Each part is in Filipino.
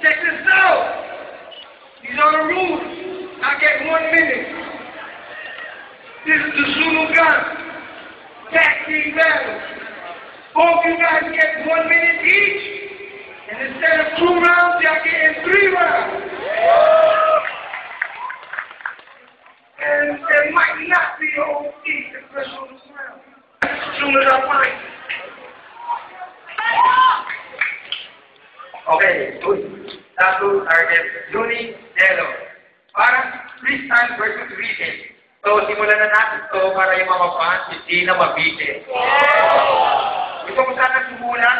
Check this out. These are the rules. I get 1 minute. This is the Zulu gun. Tag team battle. Both you guys get 1 minute each. And instead of 2 rounds, y'all getting 3 rounds. And there might not be a OT the first round. As soon as I find it. Okay, good. Tattoo target, Juni Delo. Para freestyle versus written. So, simulan na natin ito para yung mga fans hindi na mabitin. Gusto ko sana simulan,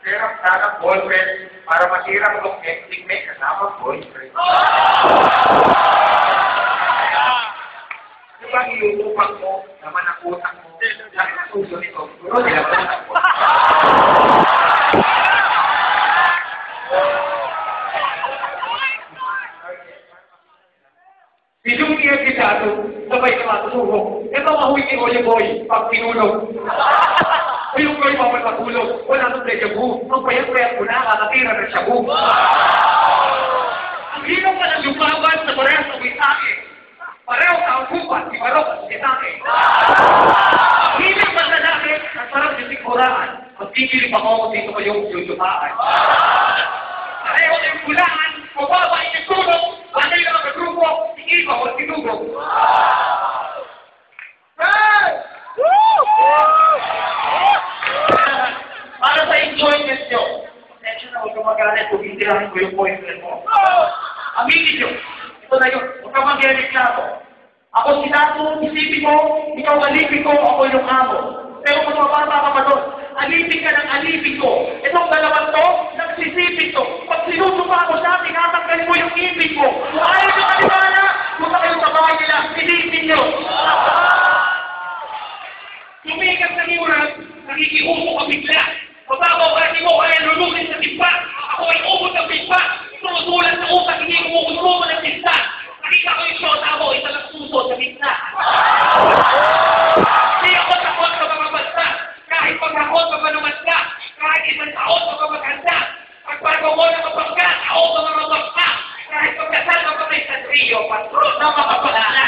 pero sana ballpen para masira ko itong technique may kasama boyfriend. Di ba iuupak mo, naman ang utak mo, laki na suso nito, siguro nilabutan mo. Si Juni ang kisado, sabay na matusuhok. Ito mahuwi ni Oye Boy, pag tinulog. Yung Boy bawal matulog, wala nang deja vu. Ang payat-payat ko na, kakatira ng shabu. Ang hinaw ka ng lumaban sa parehas ng isake. Pareho ka ang kupat, si Barok at isake. Ang hinaw ka sa laki, ang sarap yung siguraan. Magkikilip ako dito ko yung yusuhaan. Pareho na yung kulangan, mababa yung tulog, banay na magagrupo, iba o tinugog. Hey! Para sa enjoyment nyo, attention na huwag ka magalit kung hitirahin ko yung boyfriend mo. Aminin nyo, ito na yun, huwag ka mag-reklamo. Ako si Tato, isipin mo, ikaw alipin ko, ako yung amo. Pero kung mababa ka pa doon, alipin ka ng alipin ko. Itong dalawang to, nagsisipin to. Pag sinusupa ako siya, tinatanggal mo yung ibig ko. Kung ayaw nyo kalibana, punta kayo sa bahay nila, silipin nyo. Tumigas ng iuran, nakikiuso ka bigla. Mababaw ka mo, kaya lulusin sa timpa. Ako ay ubod ng timpa. Tunutulan sa utak, hindi kumukusumo ng tinta. Nakita ko yung shota mo, isa lang suso sa gitna. Hindi ako takot sa mga bansa. Kahit pagkakot, pagmanumas ka. Kahit isang taon, pagmamaganda. Pagbago mo ng mapangka, ako sa mga mapangka. Kahit pagkasal, magpapay sa trio, patron na mapapalala.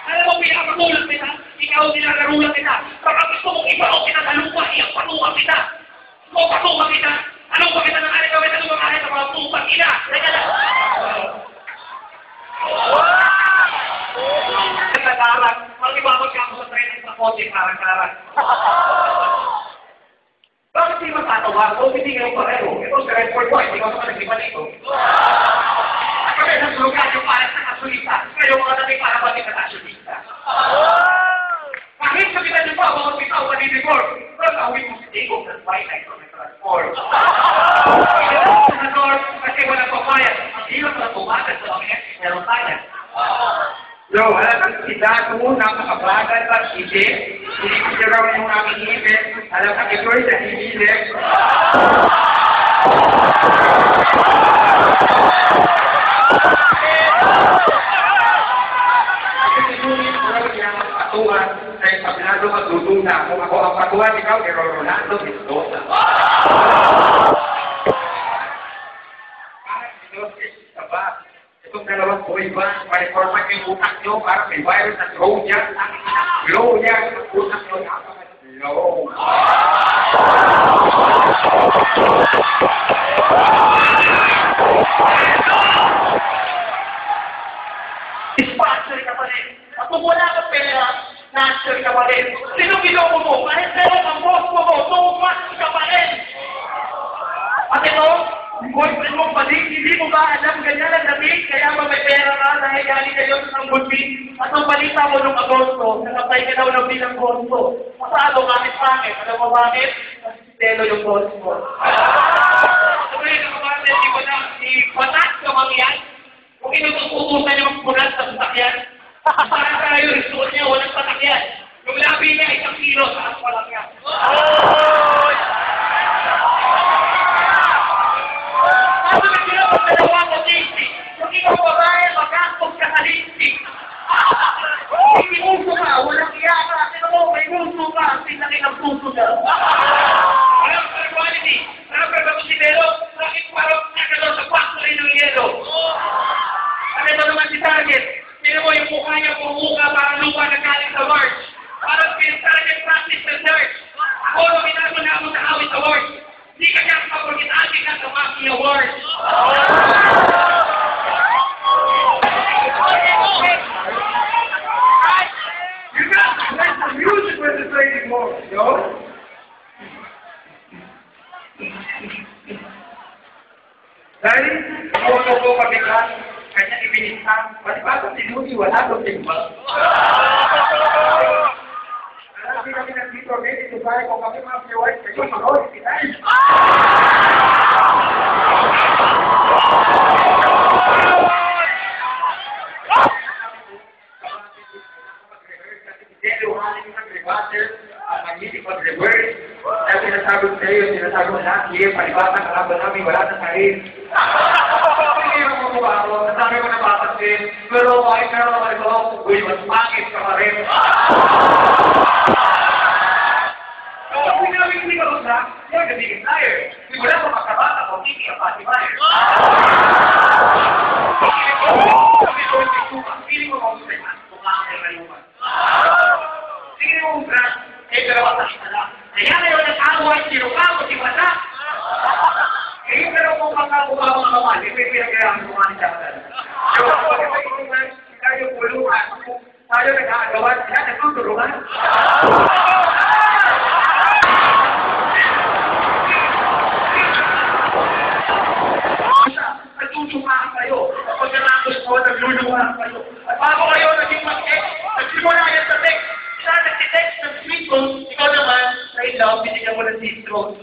Alam mo, pinakatulad kita. Ikaw nilalarulan kita. Baka gusto mong iba o pinagalupa, iyang patungan kita. O patungan kita. Anong ba kita ng aling gawin na lumakahin sa mga putang ina? Teka lang. Nagkakarat. Mag-ibabot ka ako sa training sa kote, karang-karang. Bakit di matatawa? O hindi kayo pareho. Ito si Red Fort Boy. Hindi ka naman nag-iba nito. At kami sa lugar yung parang sa kasulita. Kayo mga natin para ba din na kasulita? Kahit sabitan niyo pa, mga pitaw ka ni Digor. Pero nawin mo si Digor ng Twilight o may transform. Kasi walang papayat. Ang hirap na tumakas sa mga meron tayo. So, alam ka, si Dato, napakabagal pa, hindi. Hindi ko siya raw yung aming ibig. Alam ka, ito'y nahihilig. Kasi si Juni, puro niyang patuan, dahil Pablo magduduna. Kung ako ang patuan, ikaw, pero Rolando Mendoza. Parang si Jose, ba? Itong dalawang boy ba, pa-reformat yung utak nyo para may virus at glow niya. Ang glow niya, ang utak nyo, napaka-glow. Sponsor ka pa rin. At kung wala ka pera, na-sponsor ka pa rin. Sinong-iloko mo, kahit meron ang boss mo, tumas ka pa rin. At ito, boyfriend mo balik, hindi mo ba alam ganyan ang dating? Kaya may pera ka dahil galing kayo sa bulbi. At ang balita mo nung Agosto, nakapay ka daw ng bilang Agosto. Masado, bakit? Alam mo bakit? Kasi si Telo yung boss mo. Sabi na kapatid, di ba na, si Patat ka mangyan? Kung inututusan niya magpunat sa sasakyan, parang tayo, isuot niya, walang sasakyan. Yung labi niya, 1 kilo, saan pa lang yan? Dalawa mo, Daisy. Kung ikaw babae, magkakot ka sa Daisy. Hindi uso ka, walang iya ka. Sino mo, may uso ka. Sinaki ng puso na. Walang quality. Parang si Belo, Dahil, puso ko kabigat, kanya ibinitang, pati-bago sinuni, wala ko timba. Hindi kami nandito, dito tayo, kung kami mga viewers, kayo mag-oras, kita. Sinasabi ko sa iyo, sinasabi ko na, sige, palibatan, kalaban namin, wala na sa'yo. Hindi mo kumuha ako, nasabi ko na papansin, pero kahit meron naman ito, uy, mas pangit ka pa rin. Kung namin hindi ka usap, yan, nabigit tayo. Hindi wala pa makabata ko, hindi ka pati ba eh. Feeling ko mausay man, kumakay kayuman. Sige mo, Brad, dalawa sa kita lang. Kaya ngayon nag-away, sinukao, si Bata. Pero kung makakuha mga kamali, may pinagayaan kumani siya ka talaga. Tayo puluhan, tayo nag-aagawan, sila nagtutulungan. Nagtutumaan kayo. Pagkatapos mo, nagluluhan kayo. At bago kayo naging mag-ex, nagsimula yan sa text. Siya nag-text ng sweet call, ikaw naman, I love, binigyan mo ng distro.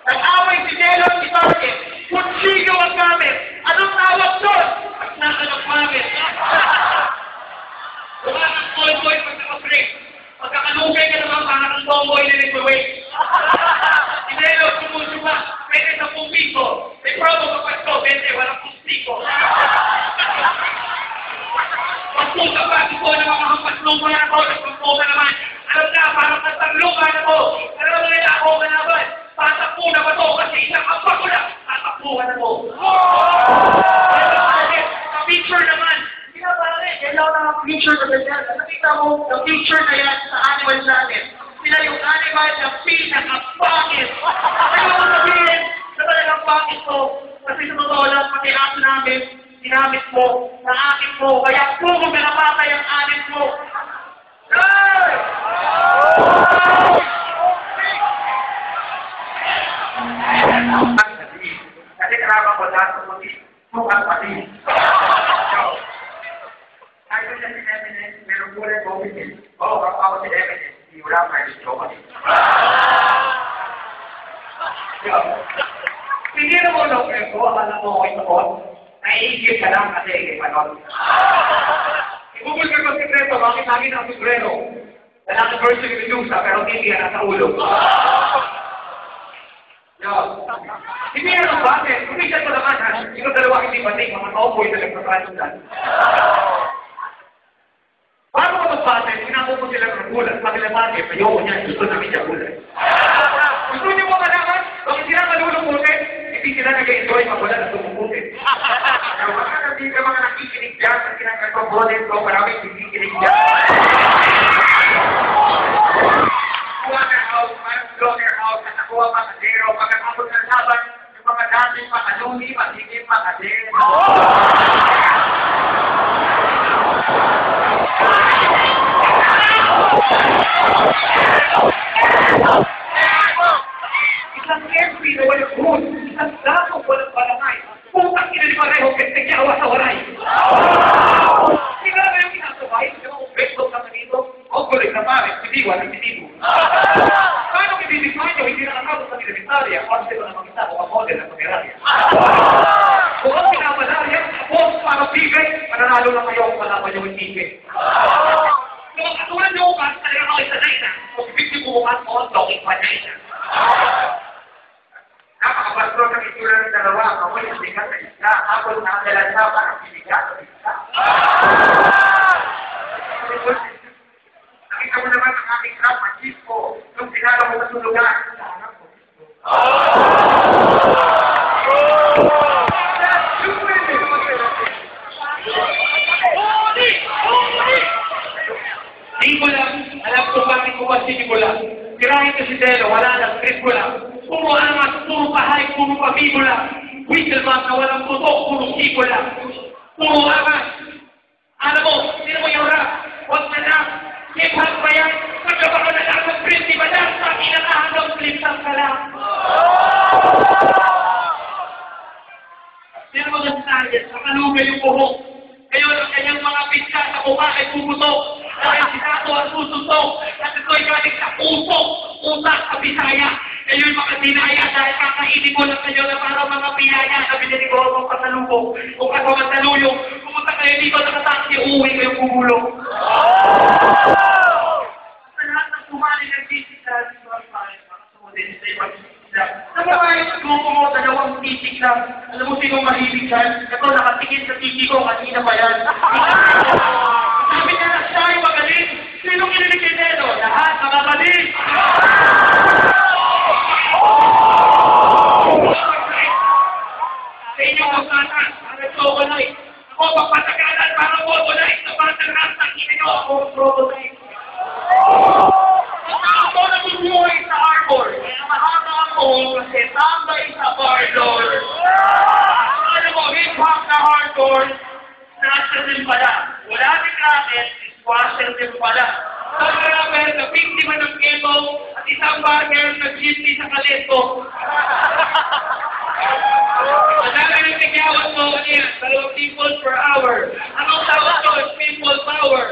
Nag-away si Delo at si Target. Kutsilyo ang gamit. Anong tawag doon? At nakalap gamit. Wala kang boy-boy pag naka-break. Pagkakalugay ka naman, parang ang tomboy na nag-away. Si Delo, sumusuba. Pwede sa pumito. May promo ka pa ito, bente, walang pustiko. Pagpunta pa, di ko na makahampas-lumba na ako, nagpagpunta naman. Alam na, parang nagpaglupa na ako. Alam na, ako ka naman. Tatakbo na ba ito? Kasi isang ampak ko na. Tatakbuhan na ko. Sa picture naman. Hindi na ba rin? Yan lang ang picture na ganyan. Nakita mo, yung picture na yan sa animal natin. Sila yung animal na pinakapangit. Ayaw mo sabihin na talagang pangit ko. Kasi sa totoo lang, pati aso namin, ginamit mo, sa akin mo, kaya puro pinapatay ang anin mo. Hey! Kasi karama ko lahat ng mga sukat pati. Ayaw niya si Eminem, meron po rin po with him. Oo, kapag si Eminem, hindi wala pa rin siya pati. Hindi na mo lang ko, akala mo ako ito. Naiigit ka lang kasi ikay panon. Ibubul ka ng sikreto, bakit namin ang sigrero? Wala ka version ni Medusa, pero hindi yan nasa ulo. Hindi yan ang bakit. Kumisan mo naman ha. Ikaw dalawa hindi pating, mga kaupoy na nagpapasundan. Paano ko magpatay? Pinako ko sila ng gulat. Sabi na bakit, ayoko niya, gusto namin siya gulat. Gusto niyo mo malaman? Bakit sila malulungkutin? Hindi sila nag-enjoy magulat at tumukutin. Hindi ka mga nakikinig dyan sa kinagkatobonin ko, maraming nakikinig dyan. Nakuha ka house, parang blocker house, at nakuha pa ka zero, pagkatapos ng laban, yung mga dating makaluni, masigit, makadin. Isang MP na walang good, isang dato walang balangay. Putang ina ni Pareho, kasi niyawa sa waray. Hindi ka naman yung kinasabay, yung mga Facebook na dito, o kulit na pare, pitiwa ng pitibo. Paano ibibigay nyo, hindi nakakabot sa militarya, kasi ito na mag-isa, o mag-model ng pag-irarya. Kung ang pinapalarya, tapos para bigay, mananalo na kayo kung malaman nyo yung bigay. Kung ang katulad nyo, kasi talagang ako isa na ina, kung bigay mo bukas mo, logik pa na ina. Napakabastro ng itsura ng dalawa, ako yung sikat sa isa, ako na ang dalansa para piligat sa isa. Nakita mo naman ang aking crap, ang jeep ko, nung sinala mo sa tulugan. Di ko lang, alam ko bakit ko kasi di ko lang. Tirahin ko si Delo, wala na, script ko lang. Puro alamat, puro pahay, puro pabibo lang. Whistle man na walang tutok, puro siko lang. Puro alamat. Alam mo, sino mo yung rap? Huwag na lang. Hip-hop ba yan? Pagkabaka na lang ng print, di ba lang? Sa kinakahanap, flip-top ka lang. na yung buhok. Ngayon, ang kanyang mga pizza sa mukha ay puputok. Dahil si Tato ang susuntok. At ito'y galing sa usok. Utak sa Bisaya. Ngayon, mga dinaya, dahil kakainin mo lang kayo na parang mga piyaya na binili ko ang pasalubong. Kung kasama saluyong, pumunta kayo dito sa taxi, uuwi kayong bubulong. Sa lahat ng sumali ng bisig na dito ang pare, mga sumudin sa ibang nagawain mo dalawang titik lang. Alam mo sino mahilig yan? Ito, nakatingin sa titik ko, kanina pa yan. Sabi niya na siya ay magaling. Sinong kinilig kay Neno? Lahat, nakakaling. Sa inyong magkatan, para progonite. Ako, magpatagalan para progonite. Sa batang rastang, hindi nyo ako progonite. Ako nabubuhay sa hardcore. Kaya mahaba ako kasi tambay sa parlor. Ano mo, hip-hop na hardcore, snatcher din pala. Wala din racket, squasher din pala. Isang rapper na biktima ng ghetto at isang bagger na GT sa kalento. Madami ng nagyawat mo niya, 2 people per hour. Anong tawag ko? People power.